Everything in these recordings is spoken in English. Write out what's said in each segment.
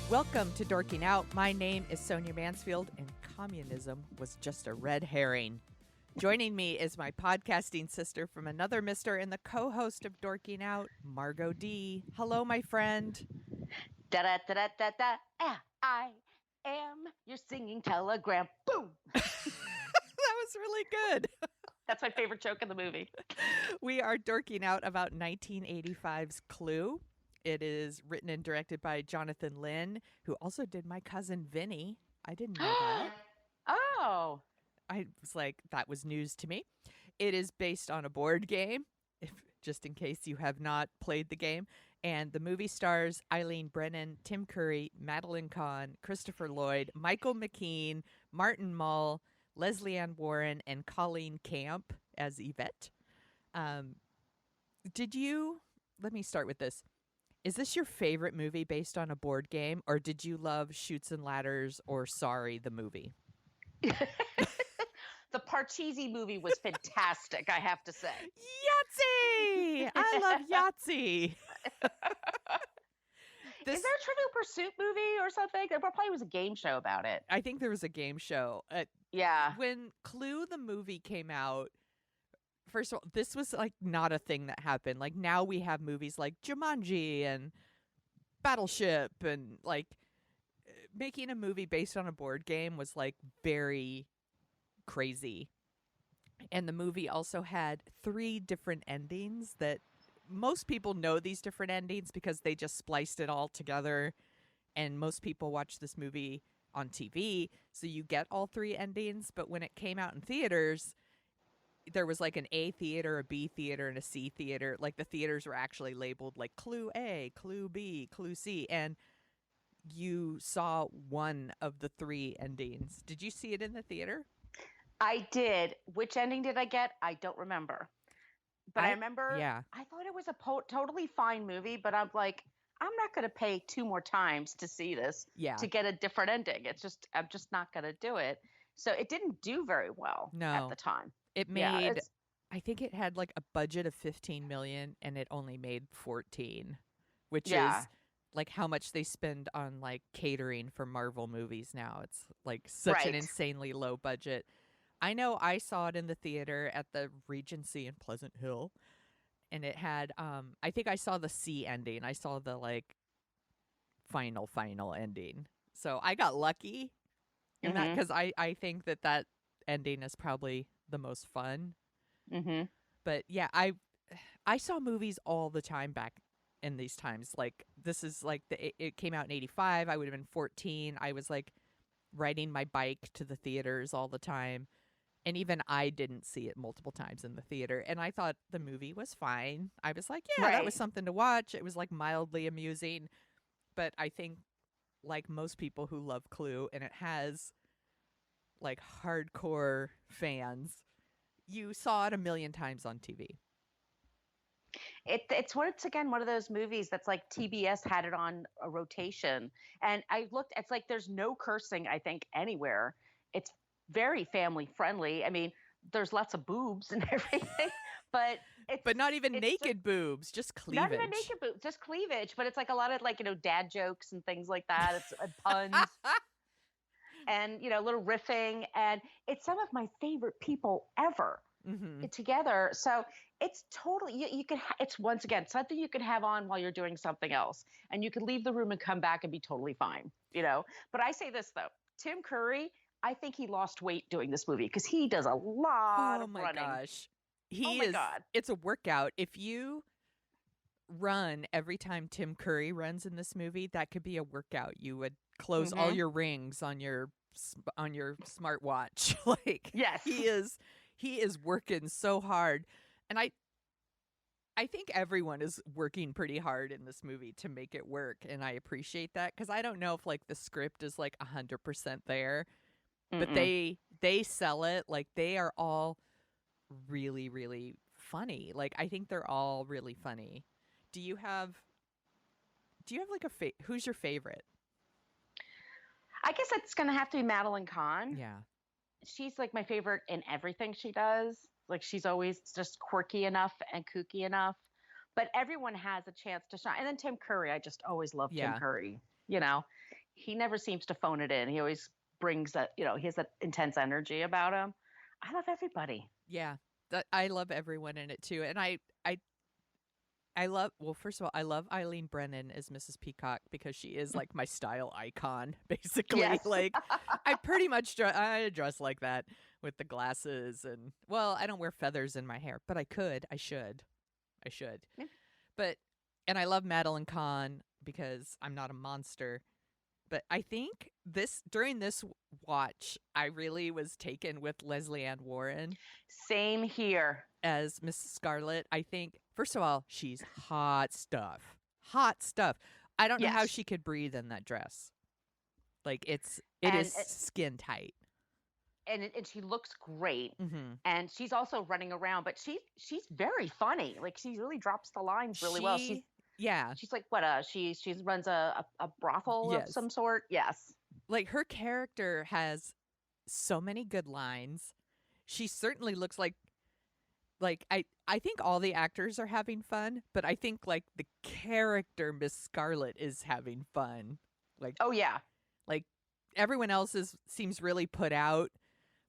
Welcome to Dorking Out. My name is Sonia Mansfield, and communism was just a red herring. Joining me is my podcasting sister from another mister and the co-host of Dorking Out, Margo D. Hello, my friend. Da-da-da-da-da-da. I am your singing telegram. Boom! That was really good. That's my favorite joke in the movie. We are dorking out about 1985's Clue. It is written and directed by Jonathan Lynn, who also did My Cousin Vinny. I didn't know that. Oh. I was like, that was news to me. It is based on a board game, just in case you have not played the game. And the movie stars Eileen Brennan, Tim Curry, Madeline Kahn, Christopher Lloyd, Michael McKean, Martin Mull, Leslie Ann Warren, and Colleen Camp as Yvette. Let me start with this. Is this your favorite movie based on a board game, or did you love Chutes and Ladders or Sorry, the movie? The Parcheesi movie was fantastic, I have to say. Yahtzee! I love Yahtzee. Is there a Trivial Pursuit movie or something? There probably was a game show about it. I think there was a game show. Yeah. When Clue, the movie, came out, first of all, this was like not a thing that happened. Like now we have movies like Jumanji and Battleship, and like making a movie based on a board game was like very crazy. And the movie also had 3 different endings that most people know these different endings because they just spliced it all together. And most people watch this movie on TV, so you get all 3 endings. But when it came out in theaters, there was like an A theater, a B theater, and a C theater. Like the theaters were actually labeled like Clue A, Clue B, Clue C. And you saw one of the 3 endings. Did you see it in the theater? I did. Which ending did I get? I don't remember. But I remember, I thought it was a totally fine movie, but I'm like, I'm not going to pay 2 more times to see this to get a different ending. I'm just not going to do it. So it didn't do very well at the time. It made, I think it had like a budget of 15 million and it only made 14, which is like how much they spend on like catering for Marvel movies now. It's like such an insanely low budget. I know I saw it in the theater at the Regency in Pleasant Hill, and it had, I think I saw the C ending. I saw the like final ending. So I got lucky in that because I think that ending is probably the most fun. But yeah, I saw movies all the time back in these times. Like this is like it came out in 85. I would have been 14. I was like riding my bike to the theaters all the time. And even I didn't see it multiple times in the theater. And I thought the movie was fine. I was like, that was something to watch. It was like mildly amusing. But I think like most people who love Clue, and it has like hardcore fans, you saw it a million times on TV. It's again one of those movies that's like TBS had it on a rotation. And I looked, it's like there's no cursing, I think, anywhere. It's very family friendly. I mean, there's lots of boobs and everything, but not even naked boobs, just cleavage. Not even naked boobs, just cleavage. But it's like a lot of like, dad jokes and things like that. It's puns and, little riffing. And it's some of my favorite people ever together. So it's totally, it's once again, something you can have on while you're doing something else. And you can leave the room and come back and be totally fine, But I say this though, Tim Curry, I think he lost weight doing this movie because he does a lot of running. Oh my gosh. It's a workout. If you run every time Tim Curry runs in this movie, that could be a workout. You would close all your rings on your smartwatch. Like, yes, he is working so hard. And I think everyone is working pretty hard in this movie to make it work. And I appreciate that because I don't know if like the script is like 100% there. But they sell it. Like they are all really, really funny. Like I think they're all really funny. Do you have like who's your favorite? I guess it's going to have to be Madeline Kahn. Yeah. She's like my favorite in everything she does. Like she's always just quirky enough and kooky enough. But everyone has a chance to shine. And then Tim Curry, I just always love Tim Curry. he never seems to phone it in. He always brings that, he has that intense energy about him. I love everybody. Yeah. I love everyone in it too. And I love, well, first of all, I love Eileen Brennan as Mrs. Peacock because she is like my style icon, basically. Yes. Like, I pretty much I dress like that with the glasses and, well, I don't wear feathers in my hair, but I could. I should. Yeah. But, and I love Madeline Kahn because I'm not a monster. But I think during this watch, I really was taken with Leslie Ann Warren. Same here. As Miss Scarlet. I think, first of all, she's hot stuff. Hot stuff. I don't know how she could breathe in that dress. Like, it is skin tight. And she looks great. Mm-hmm. And she's also running around, but she's very funny. Like, she really drops the lines really well. She's like, what, she runs a brothel of some sort? Yes. Like, her character has so many good lines. She certainly looks like I think all the actors are having fun, but I think, like, the character Miss Scarlet is having fun. Like, oh, yeah. Like, everyone else seems really put out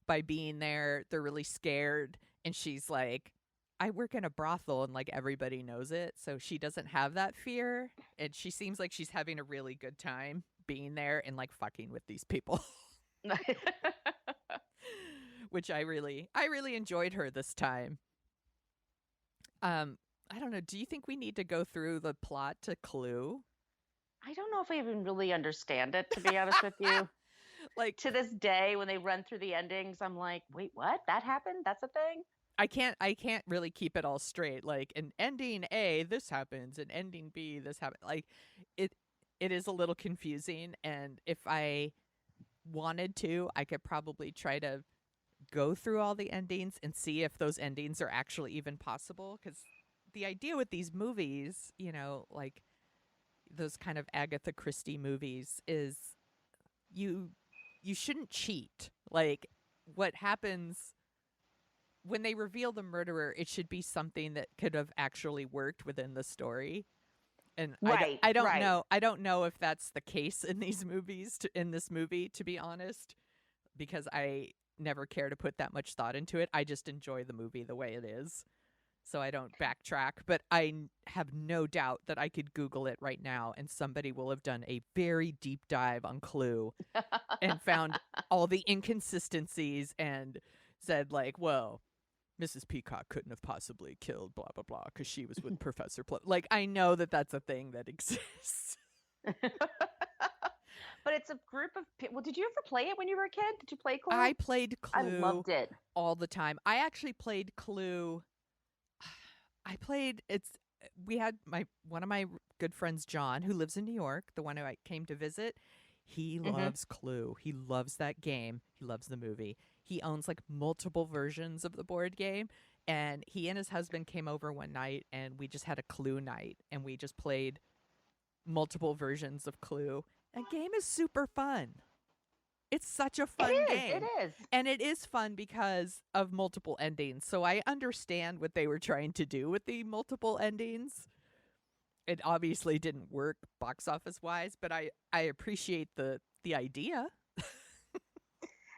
by being there. They're really scared. And she's like, I work in a brothel and, like, everybody knows it. So she doesn't have that fear. And she seems like she's having a really good time being there and, like, fucking with these people. Which I really enjoyed her this time. I don't know. Do you think we need to go through the plot to Clue? I don't know if I even really understand it, to be honest with you. Like, to this day, when they run through the endings, I'm like, wait, what? That happened? That's a thing? I can't really keep it all straight. Like, in ending A, this happens, and ending B, this happens. Like, it is a little confusing, and if I wanted to, I could probably try to go through all the endings and see if those endings are actually even possible. Because the idea with these movies, like those kind of Agatha Christie movies, is you shouldn't cheat. Like, what happens when they reveal the murderer, it should be something that could have actually worked within the story. And I don't know. I don't know if that's the case in these movies, in this movie, to be honest, because I never care to put that much thought into it. I just enjoy the movie the way it is. So I don't backtrack. But I have no doubt that I could Google it right now and somebody will have done a very deep dive on Clue and found all the inconsistencies and said, like, well, Mrs. Peacock couldn't have possibly killed blah, blah, blah because she was with Professor Plum. Like, I know that that's a thing that exists. But it's a group of people. Well, did you ever play it when you were a kid? Did you play Clue? I played Clue. I loved it. All the time. I actually played Clue. We had one of my good friends, John, who lives in New York, the one who I came to visit. He loves Clue. He loves that game. He loves the movie. He owns like multiple versions of the board game. And he and his husband came over one night and we just had a Clue night and we just played multiple versions of Clue. That game is super fun. It's such a fun game. It is. And it is fun because of multiple endings. So I understand what they were trying to do with the multiple endings. It obviously didn't work box office wise, but I appreciate the idea.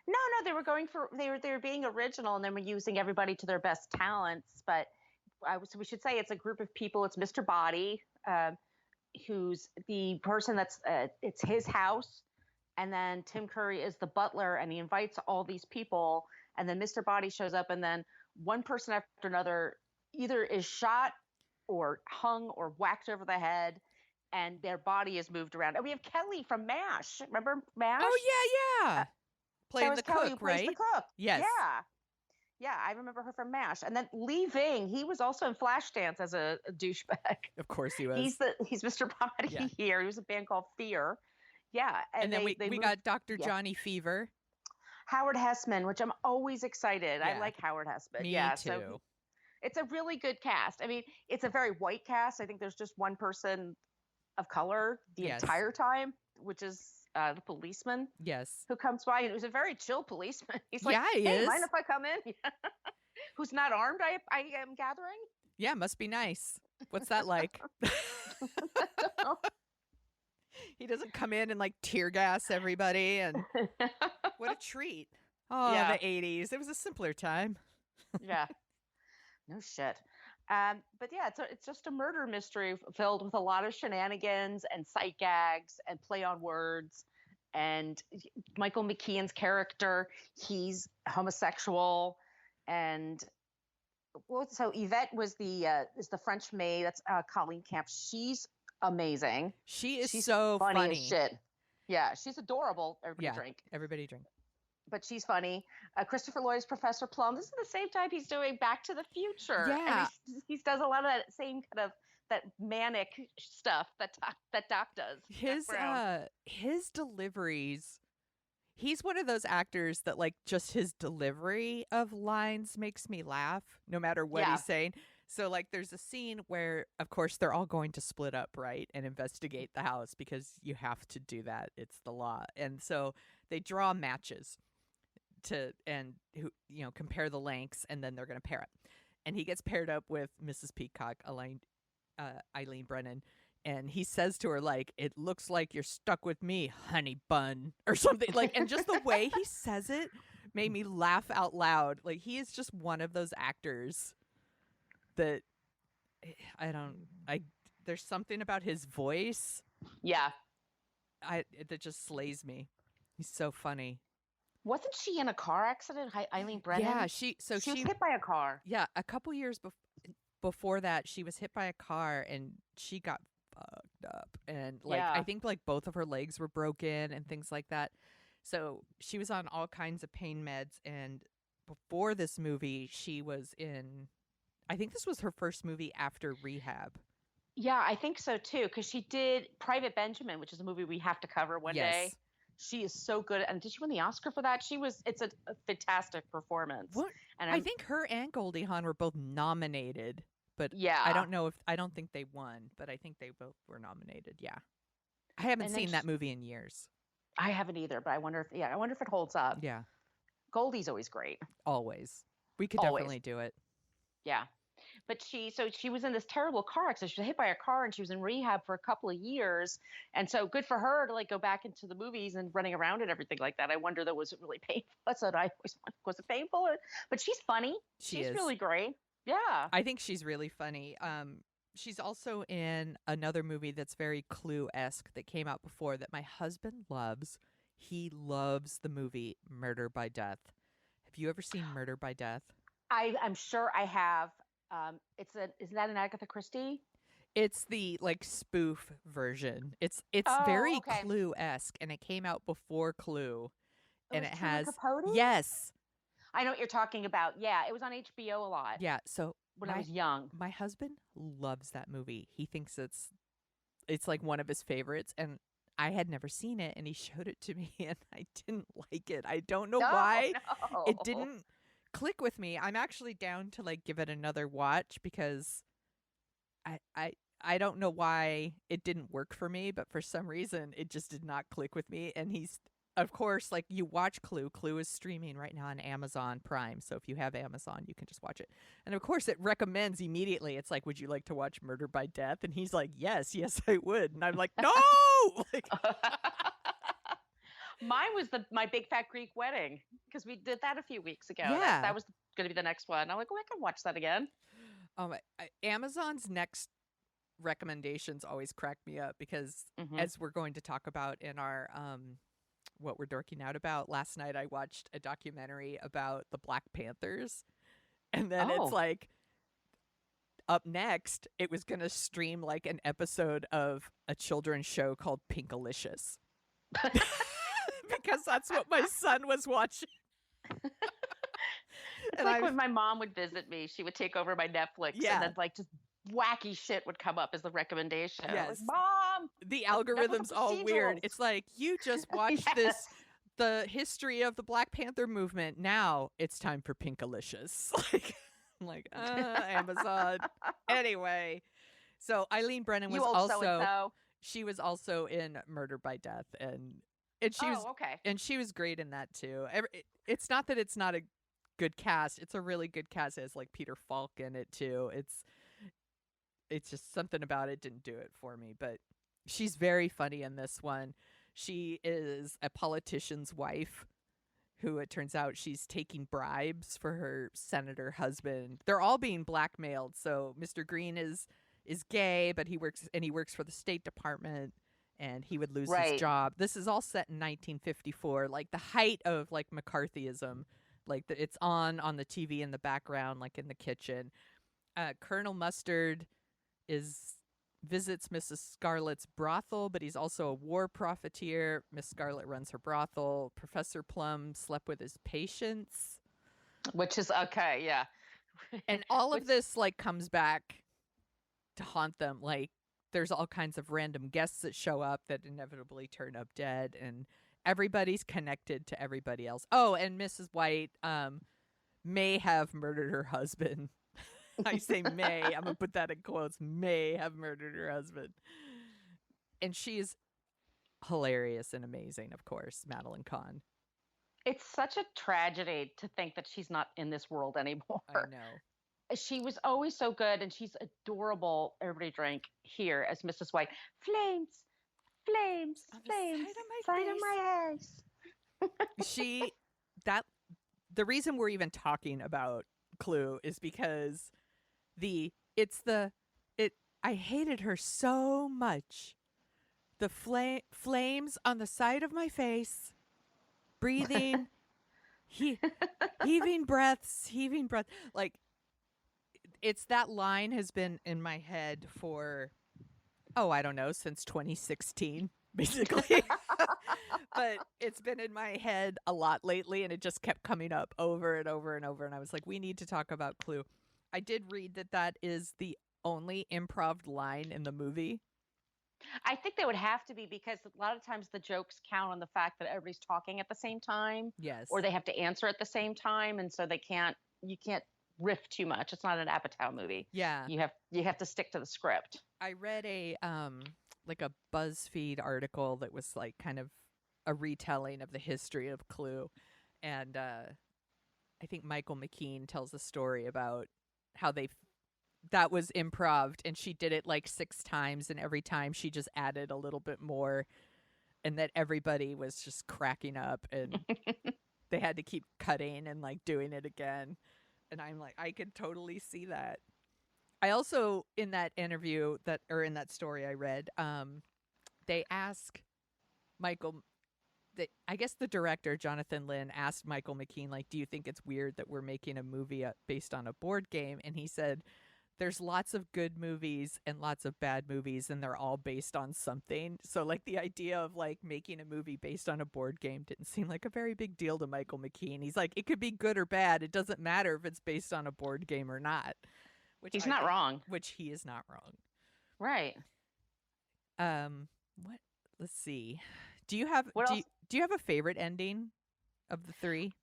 No, they were they were being original and then we're using everybody to their best talents. But we should say it's a group of people. It's Mr. Body, who's the person that's it's his house. And then Tim Curry is the butler and he invites all these people. And then Mr. Body shows up and then one person after another either is shot or hung or whacked over the head and their body is moved around. And we have Kelly from MASH. Remember MASH? Oh, yeah. Playing the Kelly cook, who plays right? The cook. Yes. Yeah, I remember her from MASH. And then Lee Ving, he was also in Flashdance as a douchebag. Of course he was. He's Mr. Body here. He was a band called Fear. Yeah. And then we got Dr. Johnny Fever. Howard Hessman, which I'm always excited. Yeah. I like Howard Hessman. Me too. So it's a really good cast. I mean, it's a very white cast. I think there's just one person of color the entire time, which is the policeman. Yes. Who comes by, and it was a very chill policeman. He's like, he hey, is. mind if I come in? Who's not armed, I am gathering. Yeah, must be nice. What's that like? He doesn't come in and like tear gas everybody, and what a treat. Oh, Yeah. the 80s. It was a simpler time. Yeah. No shit. But yeah, it's just a murder mystery filled with a lot of shenanigans and sight gags and play on words. And Michael McKean's character, he's homosexual, and so Yvette was is the French maid. That's Colleen Camp. She's amazing. She is She's so funny as shit. Yeah, she's adorable. Everybody drink. Everybody drink. But she's funny. Christopher Lloyd is Professor Plum. This is the same time he's doing Back to the Future. Yeah. And he does a lot of that same kind of that manic stuff that Doc does. His deliveries. He's one of those actors that like just his delivery of lines makes me laugh no matter what he's saying. So like there's a scene where of course they're all going to split up, right, and investigate the house because you have to do that. It's the law. And so they draw matches compare the lengths, and then they're going to pair up. And he gets paired up with Mrs. Peacock, Eileen Brennan. And he says to her, like, it looks like you're stuck with me, honey bun, or something. Like, and just the way he says it made me laugh out loud. Like, he is just one of those actors that there's something about his voice. Yeah. That just slays me. He's so funny. Wasn't she in a car accident, Eileen Brennan? Yeah, she was hit by a car. Yeah, a couple years before that, she was hit by a car and she got fucked up, and like I think like both of her legs were broken and things like that. So she was on all kinds of pain meds, and before this movie she was in, I think this was her first movie after rehab. Yeah, I think so too, because she did Private Benjamin, which is a movie we have to cover one day. She is so good. And did she win the Oscar for that? It's a fantastic performance. What? And I think her and Goldie Hawn were both nominated, but I don't think they won, but I think they both were nominated. Yeah. I haven't seen that movie in years. I haven't either, but I wonder if it holds up. Yeah. Goldie's always great. Always. We could definitely do it. Yeah. But she was in this terrible car accident. She was hit by a car and she was in rehab for a couple of years. And so good for her to like go back into the movies and running around and everything like that. I wonder though, was it really painful? That's what I always wondered. Was it painful? But she's funny. She's really great. Yeah. I think she's really funny. She's also in another movie that's very Clue-esque that came out before that my husband loves. He loves the movie Murder by Death. Have you ever seen Murder by Death? I'm sure I have. Isn't that an Agatha Christie? It's the like spoof version. It's very Clue-esque, and it came out before Clue, and it has Capote? Yes. I know what you're talking about. Yeah, it was on HBO a lot. Yeah, so when I was young, my husband loves that movie. He thinks it's like one of his favorites, and I had never seen it, and he showed it to me, and I didn't like it. I don't know why. No. It didn't click with me. I'm actually down to like give it another watch because I don't know why it didn't work for me, but for some reason it just did not click with me. And he's, of course, like you watch Clue. Clue is streaming right now on Amazon Prime. So if you have Amazon, you can just watch it. And of course it recommends immediately. It's like, would you like to watch Murder by Death? And he's like, yes, I would. And I'm like, no! Like, mine was my Big Fat Greek Wedding, because we did that a few weeks ago. Yeah. That was going to be the next one. I'm like, I can watch that again. Amazon's next recommendations always crack me up because as we're going to talk about in our what we're dorking out about, last night I watched a documentary about the Black Panthers, and then it's like up next it was going to stream like an episode of a children's show called Pinkalicious. Because that's what my son was watching. It's like when my mom would visit me, she would take over my Netflix, and then like just wacky shit would come up as the recommendation. Yes. Like, Mom! The algorithm's all weird. It's like, you just watched the history of the Black Panther movement. Now it's time for Pinkalicious. Like, Amazon. Anyway, so Eileen Brennan was she was also in Murder by Death, and she was great in that too. It's not that it's not a good cast. It's a really good cast. It has like Peter Falk in it too. It's just something about it didn't do it for me, but She's very funny in this one. She is a politician's wife who it turns out she's taking bribes for her senator husband. They're all being blackmailed. So Mr. Green is gay, but he works for the State Department, and he would lose his Right. job. This is all set in 1954, like the height of like McCarthyism. Like it's on the TV in the background, like in the kitchen. Colonel Mustard visits Mrs. Scarlett's brothel, but he's also a war profiteer. Miss Scarlett runs her brothel. Professor Plum slept with his patients. Which is okay, yeah. And all of this like comes back to haunt them. Like there's all kinds of random guests that show up that inevitably turn up dead, and everybody's connected to everybody else. Oh, and Mrs. White may have murdered her husband. I say may. I'm going to put that in quotes. May have murdered her husband. And she is hilarious and amazing, of course, Madeline Kahn. It's such a tragedy to think that she's not in this world anymore. I know. She was always so good, and she's adorable. Everybody drank here as Mrs. White. Flames, flames, on flames. Side of my face. The reason we're even talking about Clue is because I hated her so much. The flames on the side of my face, breathing, heaving breaths. Like, it's that line has been in my head for, I don't know, since 2016, basically. But it's been in my head a lot lately, and it just kept coming up over and over and over. And I was like, we need to talk about Clue. I did read that is the only improv line in the movie. I think they would have to be, because a lot of times the jokes count on the fact that everybody's talking at the same time. Yes. Or they have to answer at the same time. And so you can't riff too much. It's not an Apatow movie. Yeah. You have to stick to the script. I read a like a BuzzFeed article that was like kind of a retelling of the history of Clue, and I think Michael McKean tells a story about how that was improv, and she did it like 6 times, and every time she just added a little bit more, and that everybody was just cracking up, and they had to keep cutting and like doing it again. And I'm like, I could totally see that. I also, in that interview in that story I read, they ask Michael, I guess the director, Jonathan Lynn, asked Michael McKean, like, do you think it's weird that we're making a movie based on a board game? And he said, there's lots of good movies and lots of bad movies, and they're all based on something. So, like, the idea of, like, making a movie based on a board game didn't seem like a very big deal to Michael McKean. He's like, it could be good or bad. It doesn't matter if it's based on a board game or not. He's not wrong. Which he is not wrong. Right. What? Let's see. Do you have a favorite ending of the 3?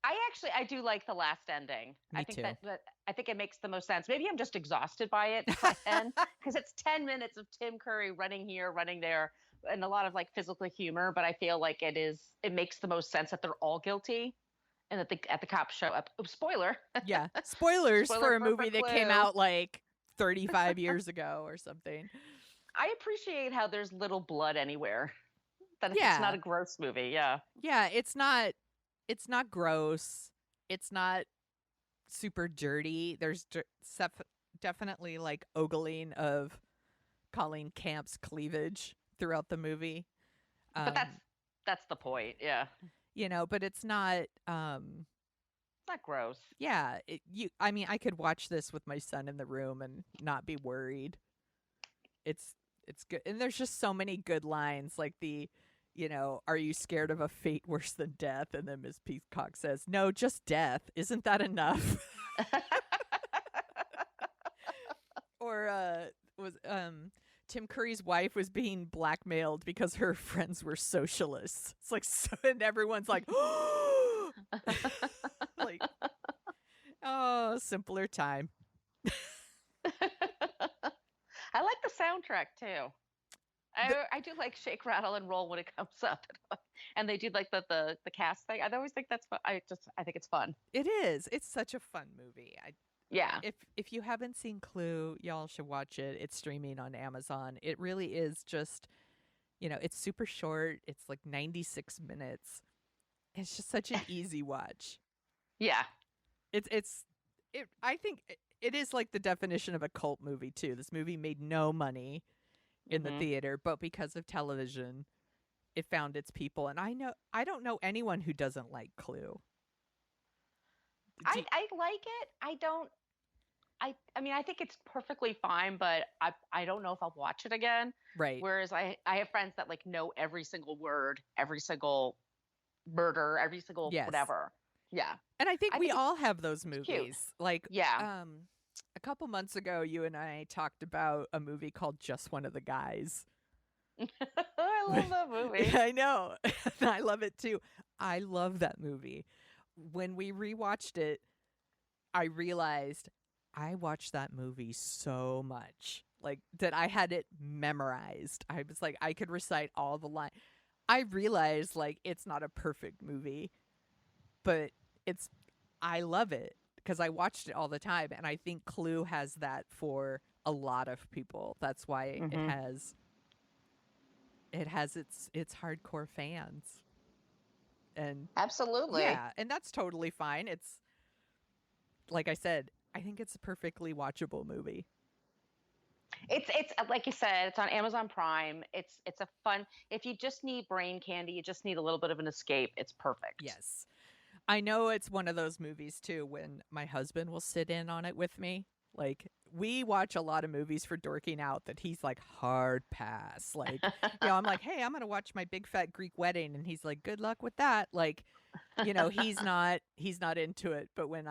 I do like the last ending. Me I think too. I think it makes the most sense. Maybe I'm just exhausted by it because it's 10 minutes of Tim Curry running here, running there, and a lot of like physical humor. But I feel like it makes the most sense that they're all guilty, and that the cops show up. Oh, spoiler. Yeah, spoilers for a movie that came Clue. out like 35 years ago or something. I appreciate how there's little blood anywhere. That it's Yeah. not a gross movie. Yeah. Yeah, it's not gross. It's not super dirty. There's definitely like ogling of Colleen Camp's cleavage throughout the movie. But that's the point. Yeah. You know, but it's not It's not gross. yeah, I mean, I could watch this with my son in the room and not be worried. It's good. And there's just so many good lines, like are you scared of a fate worse than death? And then Miss Peacock says, no, just death. Isn't that enough? Or Tim Curry's wife was being blackmailed because her friends were socialists. It's like, and everyone's like, like, oh, simpler time. I like the soundtrack too. I do like Shake, Rattle, and Roll when it comes up, and they do like the cast thing. I always think that's fun. I think it's fun. It is. It's such a fun movie. Yeah. If you haven't seen Clue, y'all should watch it. It's streaming on Amazon. It really is just, it's super short. It's like 96 minutes. It's just such an easy watch. Yeah. I think it is like the definition of a cult movie too. This movie made no money in the theater, but because of television, it found its people. And I don't know anyone who doesn't like Clue. I like it. I mean, I think it's perfectly fine, but I don't know if I'll watch it again. Right. Whereas I have friends that like know every single word, every single murder, every single whatever. Yeah. And I think we all have those movies. Cute. Like, yeah. A couple months ago, you and I talked about a movie called Just One of the Guys. I love that movie. I know. I love it too. I love that movie. When we rewatched it, I realized I watched that movie so much. Like, that I had it memorized. I was like, I could recite all the lines. I realized, like, it's not a perfect movie, but I love it because I watched it all the time. And I think Clue has that for a lot of people. That's why it has its hardcore fans. And absolutely. Yeah, and that's totally fine. It's like I said, I think it's a perfectly watchable movie. It's like you said, it's on Amazon Prime. It's a fun, if you just need brain candy, you just need a little bit of an escape, it's perfect. Yes. I know it's one of those movies too when my husband will sit in on it with me. Like, we watch a lot of movies for dorking out that he's like, hard pass. Like, I'm like, hey, I'm going to watch My Big Fat Greek Wedding. And he's like, good luck with that. Like, he's not into it. But when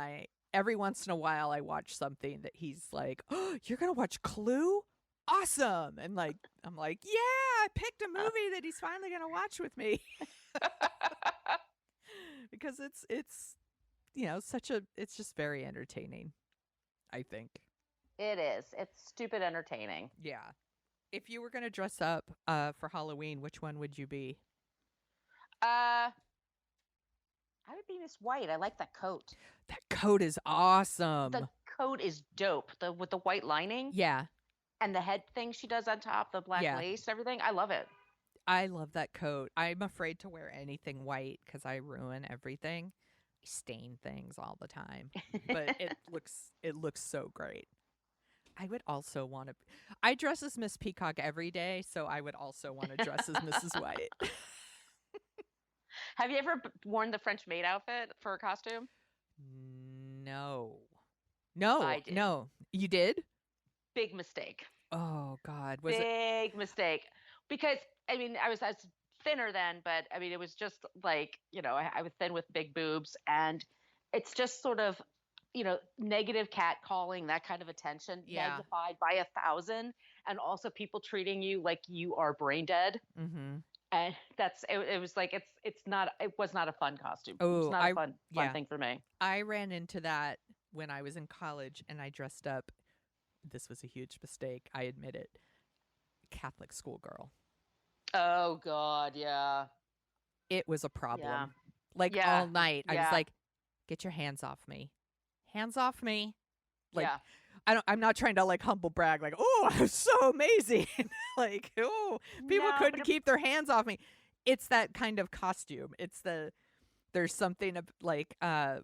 every once in a while I watch something that he's like, oh, you're going to watch Clue? Awesome. And like, I'm like, yeah, I picked a movie that he's finally going to watch with me. Because it's it's just very entertaining, I think. It is. It's stupid entertaining. Yeah. If you were going to dress up for Halloween, which one would you be? I would be Miss White. I like that coat. That coat is awesome. The coat is dope. With the white lining. Yeah. And the head thing she does on top, the black lace, everything. I love it. I love that coat. I'm afraid to wear anything white because I ruin everything. I stain things all the time. But it looks so great. I would also want to. I dress as Miss Peacock every day, so I would also want to dress as Mrs. White. Have you ever worn the French maid outfit for a costume? No. I did. No. You did? Big mistake. Oh, God. Big mistake. Because, I mean, I was thinner then, but, I mean, it was just like, I was thin with big boobs. And it's just sort of, negative catcalling, that kind of attention, magnified by 1,000. And also people treating you like you are brain dead. Mm-hmm. And it was like, it was not a fun costume. Oh, it was not a fun thing for me. I ran into that when I was in college and I dressed up. This was a huge mistake. I admit it. Catholic schoolgirl. Oh, God. Yeah. It was a problem. Yeah. Like all night. I was like, get your hands off me. Hands off me. Like, I'm not trying to like humble brag, like, oh, I'm so amazing. Like, oh, people couldn't keep their hands off me. It's that kind of costume. There's something of like, like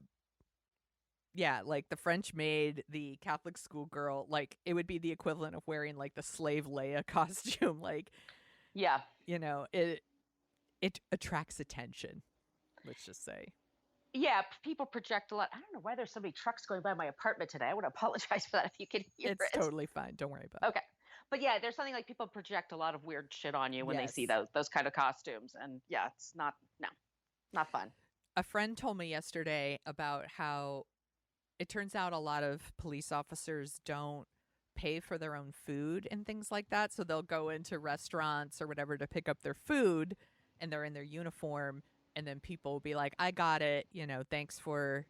the French maid, the Catholic schoolgirl, like it would be the equivalent of wearing like the slave Leia costume. Like, it attracts attention. Let's just say. Yeah, people project a lot. I don't know why there's so many trucks going by my apartment today. I want to apologize for that if you can hear it. It's totally fine. Don't worry about it. Okay. But yeah, there's something like people project a lot of weird shit on you when they see those kind of costumes. And yeah, it's not fun. A friend told me yesterday about how it turns out a lot of police officers don't pay for their own food and things like that. So they'll go into restaurants or whatever to pick up their food and they're in their uniform. And then people will be like, I got it, thanks for,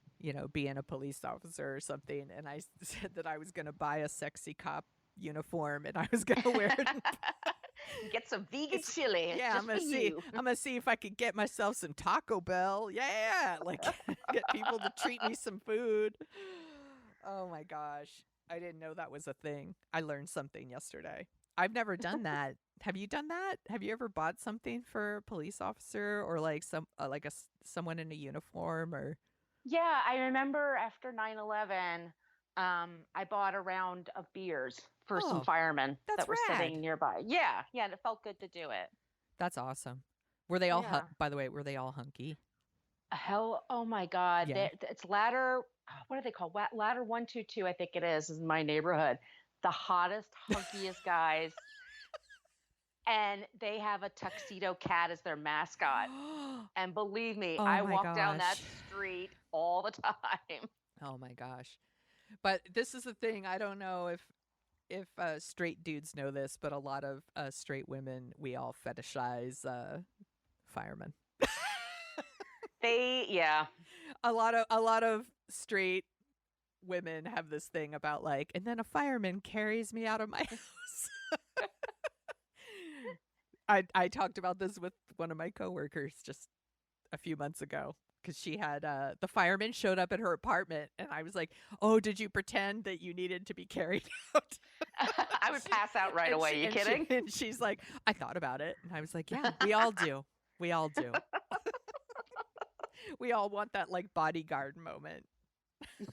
being a police officer or something. And I said that I was going to buy a sexy cop uniform and I was going to wear it. Get some vegan chili. Yeah, I'm going to see if I could get myself some Taco Bell. Yeah, like get people to treat me some food. Oh my gosh. I didn't know that was a thing. I learned something yesterday. I've never done that. Have you done that? Have you ever bought something for a police officer or like someone in a uniform or? Yeah, I remember after 9/11, I bought a round of beers for some Oh, firemen that's that were rad. sitting nearby. Yeah, yeah, and it felt good to do it. That's awesome. Were they all Yeah. by the way, were they all hunky? Hell, oh my God. Yeah. It's ladder, what are they called? Ladder 122, I think it is in my neighborhood. The hottest, hunkiest guys. And they have a tuxedo cat as their mascot. And believe me, Oh I my walk down that gosh. street all the time. Oh my gosh. But this is the thing. I don't know if straight dudes know this, but a lot of straight women, we all fetishize firemen. Yeah. A lot of straight women have this thing about like, and then a fireman carries me out of my house. I talked about this with one of my coworkers just a few months ago because she had the fireman showed up at her apartment, and I was like, "Oh, did you pretend that you needed to be carried out?" I would pass out right away. You kidding? And she's like, "I thought about it," and I was like, "Yeah, we all do. We all do. We all want that like bodyguard moment."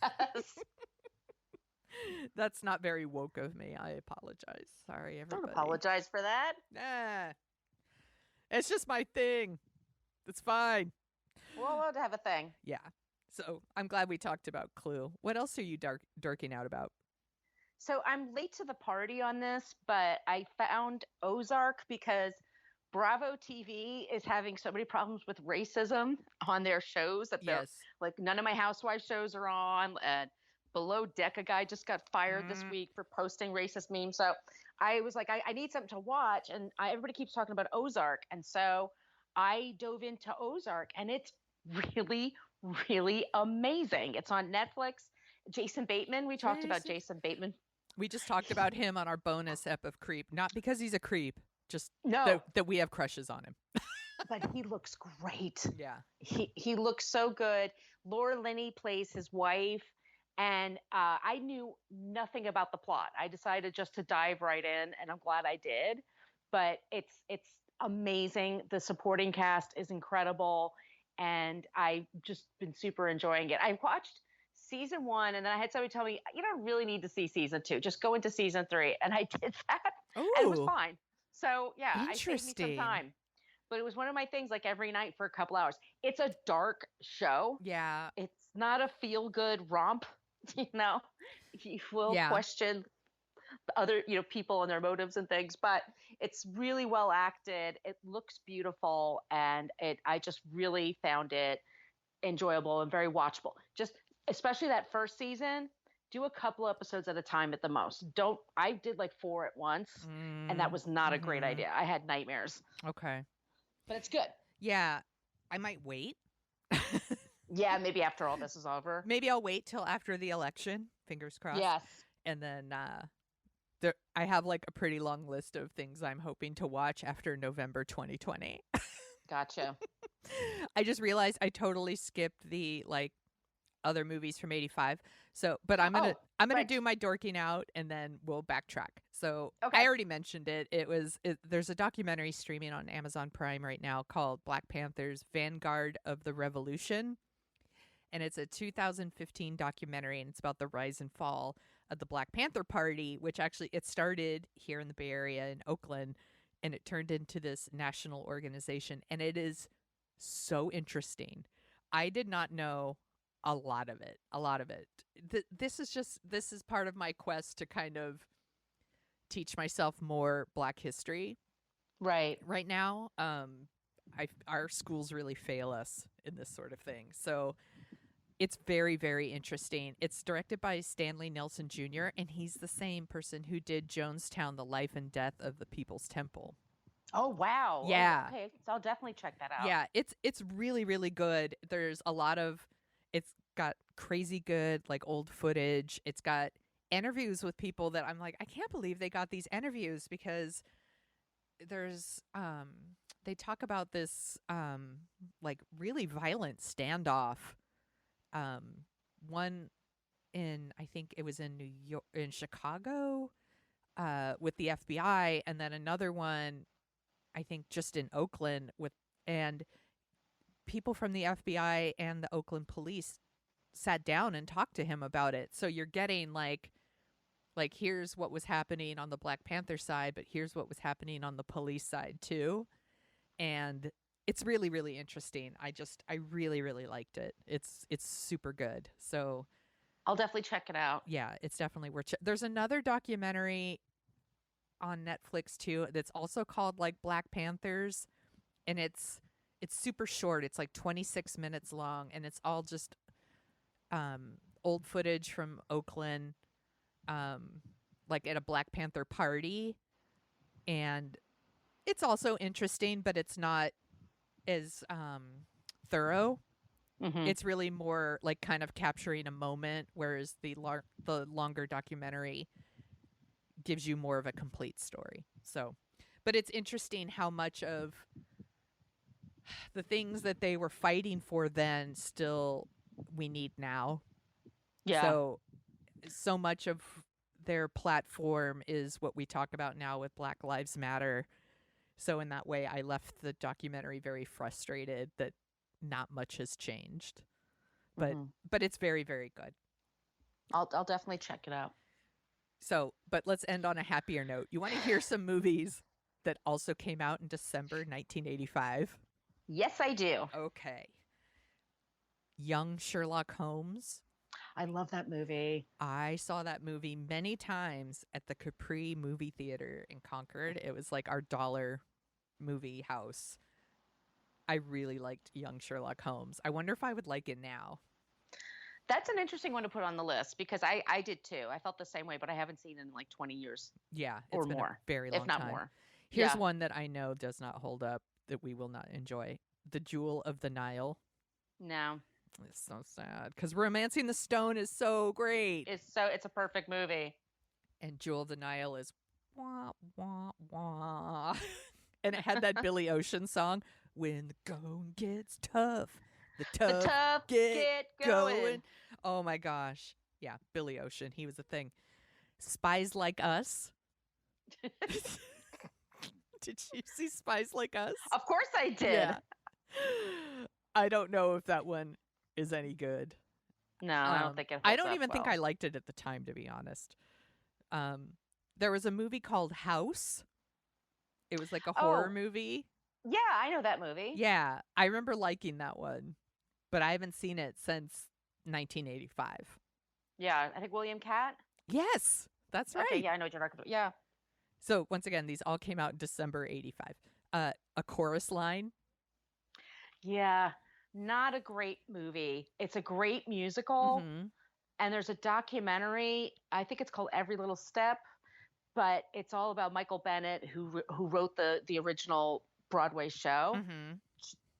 Yes. That's not very woke of me. I apologize. Sorry, everybody. Don't apologize for that. Nah, it's just my thing. It's fine. We're allowed to have a thing. Yeah. So I'm glad we talked about Clue. What else are you dorking out about? So I'm late to the party on this, but I found Ozark because Bravo TV is having so many problems with racism on their shows that they're Yes. like none of my housewife shows are on. And Below Deck, a guy just got fired this week for posting racist memes. So I was like, I need something to watch, and everybody keeps talking about Ozark, and so I dove into Ozark, and it's really, really amazing. It's on Netflix. Jason Bateman. We talked about Jason Bateman. We just talked about him on our bonus ep of Creep. Not because he's a creep, just No. that we have crushes on him. But he looks great. Yeah. He looks so good. Laura Linney plays his wife, and I knew nothing about the plot. I decided just to dive right in, and I'm glad I did. But it's amazing. The supporting cast is incredible, and I've just been super enjoying it. I watched season 1, and then I had somebody tell me, you don't really need to see season 2. Just go into season 3, and I did that, and it was fine. So yeah, I saved me some time. But it was one of my things, like every night for a couple hours. It's a dark show. Yeah. It's not a feel-good romp. You will question the other, people and their motives and things, but it's really well acted. It looks beautiful, and I just really found it enjoyable and very watchable. Just especially that first season, do a couple episodes at a time at the most. I did like 4 at once, and that was not a great idea. I had nightmares. Okay. But it's good. Yeah. I might wait. Yeah, maybe after all this is over. Maybe I'll wait till after the election. Fingers crossed. Yes. And then I have like a pretty long list of things I'm hoping to watch after November 2020. Gotcha. I just realized I totally skipped the like other movies from 85. So, but I'm going to do my dorking out, and then we'll backtrack. So I already mentioned it. There's a documentary streaming on Amazon Prime right now called Black Panther's Vanguard of the Revolution. And it's a 2015 documentary, and it's about the rise and fall of the Black Panther Party, which actually it started here in the Bay Area in Oakland, and it turned into this national organization. And it is so interesting. I did not know a lot of it. This is part of my quest to kind of teach myself more Black history. Right now. Our schools really fail us in this sort of thing. So it's very, very interesting. It's directed by Stanley Nelson Jr., and he's the same person who did Jonestown, The Life and Death of the People's Temple. Oh, wow. Yeah. Okay, so I'll definitely check that out. Yeah, it's really, really good. There's a lot of, it's got crazy good, like old footage. It's got interviews with people that I'm like, I can't believe they got these interviews, because there's, they talk about this, like really violent standoff. One I think it was in New York, in Chicago, with the FBI, and then another one, I think, just in Oakland and people from the FBI and the Oakland police sat down and talked to him about it. So you're getting like here's what was happening on the Black Panther side, but here's what was happening on the police side too. And it's really, really interesting. I really, really liked it. It's super good. So I'll definitely check it out. yeah, it's definitely worth there's another documentary on Netflix too that's also called like Black Panthers, and it's super short. It's like 26 minutes long, and it's all just old footage from Oakland, like at a Black Panther party. And it's also interesting, but it's not as thorough. Mm-hmm. It's really more like kind of capturing a moment, whereas the longer documentary gives you more of a complete story. So, but it's interesting how much of the things that they were fighting for then still we need now. Yeah. So much of their platform is what we talk about now with Black Lives Matter. So in that way, I left the documentary very frustrated that not much has changed. But it's very, very good. I'll definitely check it out. So, but let's end on a happier note. You want to hear some movies that also came out in December 1985? Yes, I do. Okay. Young Sherlock Holmes. I love that movie. I saw that movie many times at the Capri movie theater in Concord. It was like our dollar movie house. I really liked Young Sherlock Holmes. I wonder if I would like it now. That's an interesting one to put on the list because I did too. I felt the same way, but I haven't seen it in like 20 years. Yeah, or it's been more, a very long if not time. more. Here's one that I know does not hold up, that we will not enjoy. The Jewel of the Nile. No. It's so sad because Romancing the Stone is so great. It's a perfect movie. And Jewel of the Nile is wah, wah, wah. And it had that Billy Ocean song, When the Going Gets Tough, the tough get going. Oh my gosh. Yeah, Billy Ocean. He was a thing. Spies Like Us. Did you see Spies Like Us? Of course I did. Yeah. I don't know if that one is any good. No, I don't think it holds I don't up even think well. I liked it at the time, to be honest. There was a movie called House. It was like a horror movie. Yeah, I know that movie. Yeah, I remember liking that one, but I haven't seen it since 1985. Yeah, I think William Catt. Yes, that's right. Okay, yeah, I know what you're talking about. Yeah. So once again, these all came out in December 85. A Chorus Line. Yeah, not a great movie. It's a great musical. Mm-hmm. And there's a documentary, I think it's called Every Little Step, but it's all about Michael Bennett, who wrote the original Broadway show. Mm-hmm.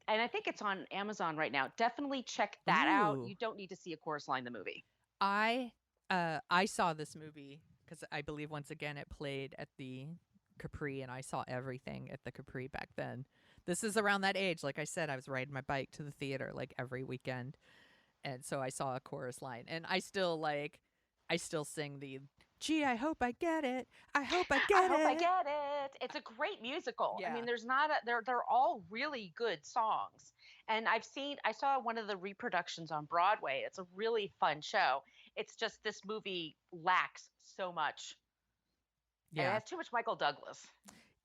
And I think it's on Amazon right now. Definitely check that out. You don't need to see A Chorus Line, the movie. I saw this movie because I believe once again it played at the Capri, and I saw everything at the Capri back then. This is around that age. Like I said, I was riding my bike to the theater like every weekend. And so I saw A Chorus Line, and I still sing the, gee, I hope I get it. I hope I get it. I hope I get it. It's a great musical. Yeah. I mean, they're all really good songs. And I saw one of the reproductions on Broadway. It's a really fun show. It's just this movie lacks so much. Yeah. And it has too much Michael Douglas.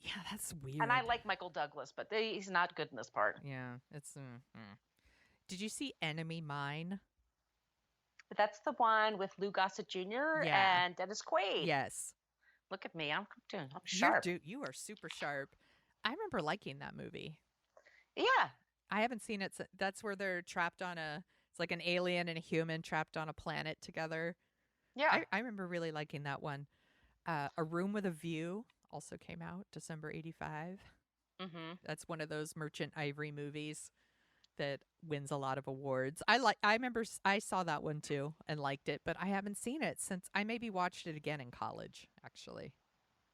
Yeah, that's weird. And I like Michael Douglas, but he's not good in this part. Yeah, it's. Did you see Enemy Mine? That's the one with Lou Gossett Jr. and Dennis Quaid. Yes. Look at me. I'm sharp. You are super sharp. I remember liking that movie. Yeah. I haven't seen it. That's where they're trapped on it's like an alien and a human trapped on a planet together. Yeah. I remember really liking that one. A Room with a View also came out December 85. Mm-hmm. That's one of those Merchant Ivory movies that wins a lot of awards. I remember I saw that one too and liked it, but I haven't seen it since I maybe watched it again in college, actually.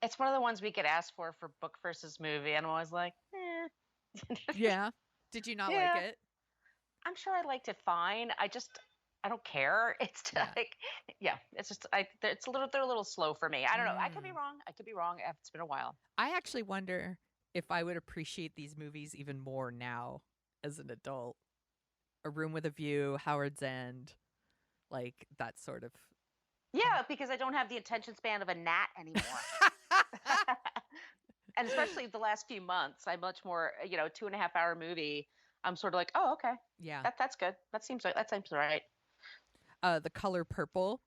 It's one of the ones we get asked for book versus movie, and I'm always like, Yeah. Did you not like it? I'm sure I liked it fine. I just, I don't care. It's Yeah. like, yeah, it's just they're a little slow for me. I don't know. I could be Mm. wrong. I could be wrong. It's been a while. I actually wonder if I would appreciate these movies even more now as an adult. A Room with a View, Howard's End, like that sort of. Yeah, because I don't have the attention span of a gnat anymore. And especially the last few months, I'm much more, 2.5 hour movie. I'm sort of like, oh, okay, Yeah. that's good. That seems right. The Color Purple.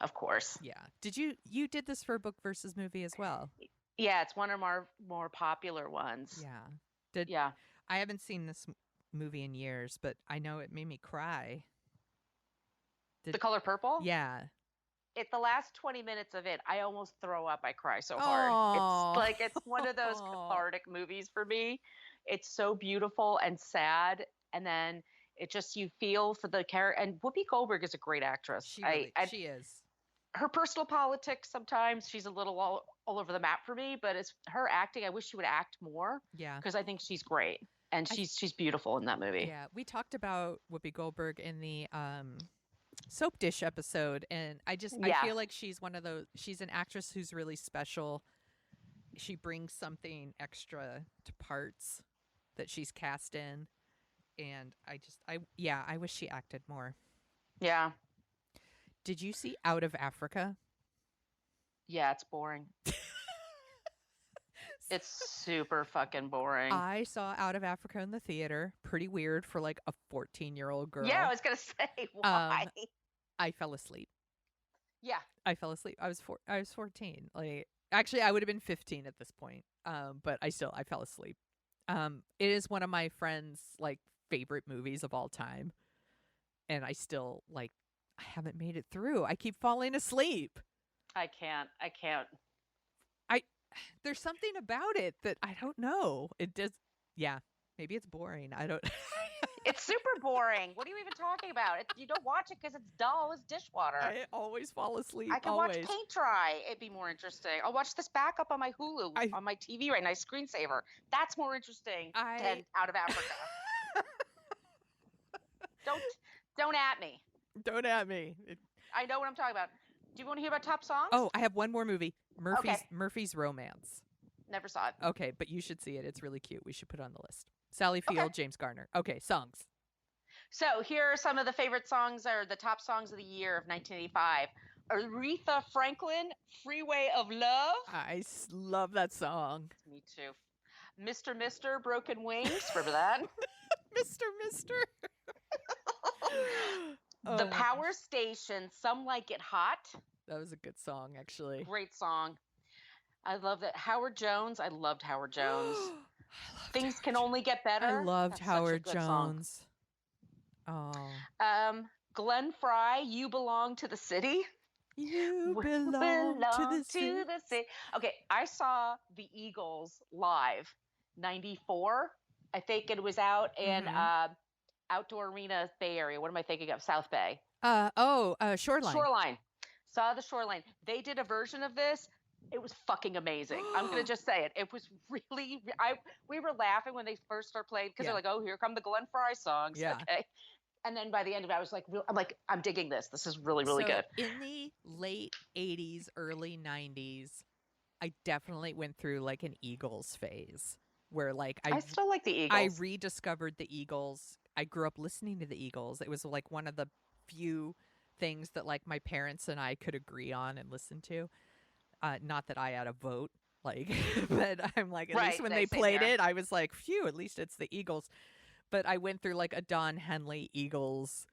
Of course. Yeah. You did this for a book versus movie as well? Yeah, it's one of our more popular ones. Yeah. Yeah. I haven't seen this movie in years, but I know it made me cry. The Color Purple? Yeah. The last 20 minutes of it, I almost throw up. I cry so hard. Aww. It's like it's one of those cathartic movies for me. It's so beautiful and sad, and then it just you feel for the character. And Whoopi Goldberg is a great actress. She is. Her personal politics sometimes she's a little all over the map for me, but it's her acting. I wish she would act more. Yeah. Because I think she's great, and she's beautiful in that movie. Yeah, we talked about Whoopi Goldberg in the Soap Dish episode, and I feel like she's she's an actress who's really special. She brings something extra to parts that she's cast in, and I wish she acted more. Yeah. Did you see Out of Africa? Yeah, it's boring. It's super fucking boring. I saw Out of Africa in the theater. Pretty weird for like a 14-year-old girl. Yeah, I was gonna say why. I fell asleep. Yeah, I fell asleep. I was 14. Like, actually, I would have been 15 at this point. But I fell asleep. It is one of my friends' like favorite movies of all time, and I haven't made it through. I keep falling asleep. I can't. There's something about it that I don't know. It does. Yeah, maybe it's boring. I don't. It's super boring. What are you even talking about? You don't watch it because it's dull as dishwater. I always fall asleep. I can watch paint dry. It'd be more interesting. I'll watch this backup on my Hulu on my TV right now. Screensaver. That's more interesting than Out of Africa. Don't at me. Don't at me. I know what I'm talking about. Do you want to hear about top songs? Oh, I have one more movie. Murphy's Romance. Never saw it. Okay, but you should see it. It's really cute. We should put it on the list. Sally Field, James Garner. Okay, songs. So here are some of the favorite songs, or the top songs of the year of 1985. Aretha Franklin, Freeway of Love. I love that song. Me too. Mr. Broken Wings. Remember that? Mr. The Power Station, Some Like It Hot. That was a good song, actually. Great song. I love that. Howard Jones. I loved Howard Jones. Things Can Only Get Better. I loved Howard Jones. Song. Oh. Glenn Frey, You Belong to the City. You belong to the city. Okay, I saw the Eagles live, 94. I think it was out in Outdoor Arena, Bay Area. What am I thinking of? South Bay. Shoreline. Shoreline. Saw the Shoreline. They did a version of this. It was fucking amazing. I'm going to just say it. It was really, we were laughing when they first started playing because they're like, oh, here come the Glenn Frey songs. Yeah. Okay. And then by the end of it, I was like, I'm digging this. This is really, really good. In the late 80s, early 90s, I definitely went through like an Eagles phase where like I still like the Eagles. I rediscovered the Eagles. I grew up listening to the Eagles. It was like one of the few things that like my parents and I could agree on and listen to. Not that I had a vote, like, but I'm like, at least when they played it, I was like, phew, at least it's the Eagles. But I went through like a Don Henley Eagles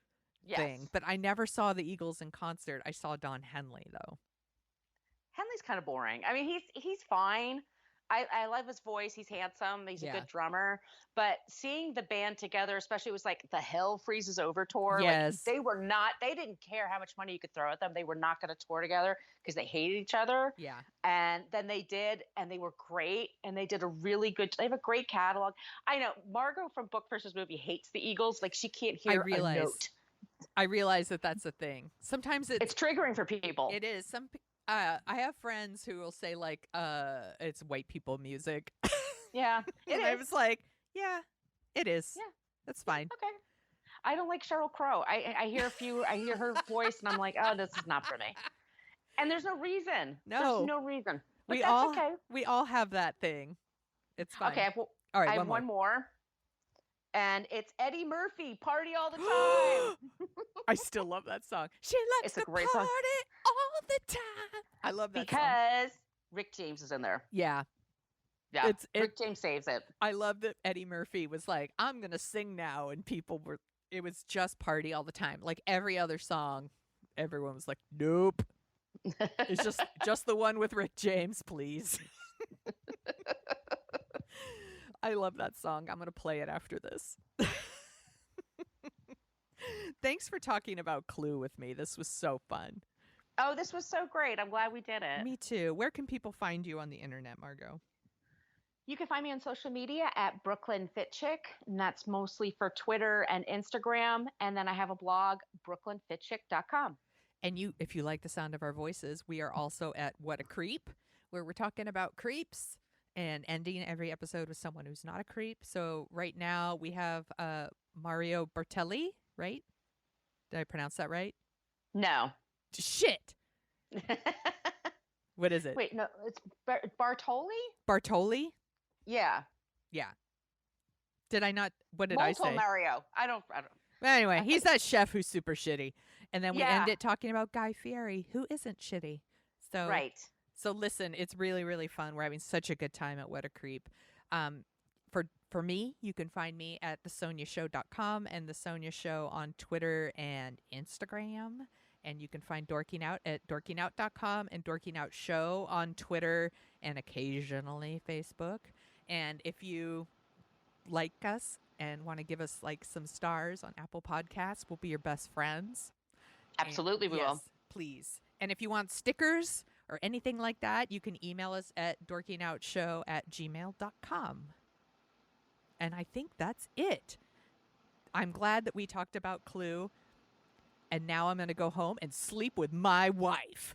thing. But I never saw the Eagles in concert. I saw Don Henley, though. Henley's kind of boring. I mean, he's fine. I love his voice. He's handsome. He's a good drummer. But seeing the band together, especially it was like the Hell Freezes Over tour. Yes. Like, they didn't care how much money you could throw at them. They were not going to tour together because they hated each other. Yeah. And then they did, and they were great. And they did they have a great catalog. I know Margo from Book versus Movie hates the Eagles. Like she can't hear a note. I realize that that's a thing. Sometimes it's triggering for people. It is. I have friends who will say like, it's white people music. Yeah, and I was like, yeah, it is. Yeah, that's fine. Okay. I don't like Sheryl Crow. I hear her voice and I'm like, oh, this is not for me. And there's no reason. No. There's no reason. But We that's all okay. We all have that thing. It's fine. Okay, all right, I have one more. And it's Eddie Murphy, Party All the Time. I still love that song. She likes to party song. all the time. I love that song. Because Rick James is in there. Yeah. Yeah, Rick James saves it. I love that Eddie Murphy was like, I'm going to sing now. And it was just party all the time. Like every other song, everyone was like, nope. It's just the one with Rick James, please. I love that song. I'm going to play it after this. Thanks for talking about Clue with me. This was so fun. Oh, this was so great. I'm glad we did it. Me too. Where can people find you on the internet, Margo? You can find me on social media at Brooklyn Fit Chick, and that's mostly for Twitter and Instagram. And then I have a blog, brooklynfitchick.com. And if you like the sound of our voices, we are also at What a Creep, where we're talking about creeps and ending every episode with someone who's not a creep. So right now we have Mario Bartelli, right? Did I pronounce that right? No. Shit. What is it? Wait, no, it's Bartoli? Bartoli? Yeah. Yeah. Did I not? What did I say? Mario. I don't. Anyway, he's that chef who's super shitty. And then we end it talking about Guy Fieri, who isn't shitty. So right. So listen, it's really, really fun. We're having such a good time at What a Creep. For me, you can find me at thesoniashow.com and The Sonia Show on Twitter and Instagram. And you can find Dorking Out at dorkingout.com and Dorking Out Show on Twitter and occasionally Facebook. And if you like us and want to give us like some stars on Apple Podcasts, we'll be your best friends. Absolutely, we will. Please. And if you want stickers or anything like that, you can email us at dorkingoutshow@gmail.com. And I think that's it. I'm glad that we talked about Clue. And now I'm going to go home and sleep with my wife.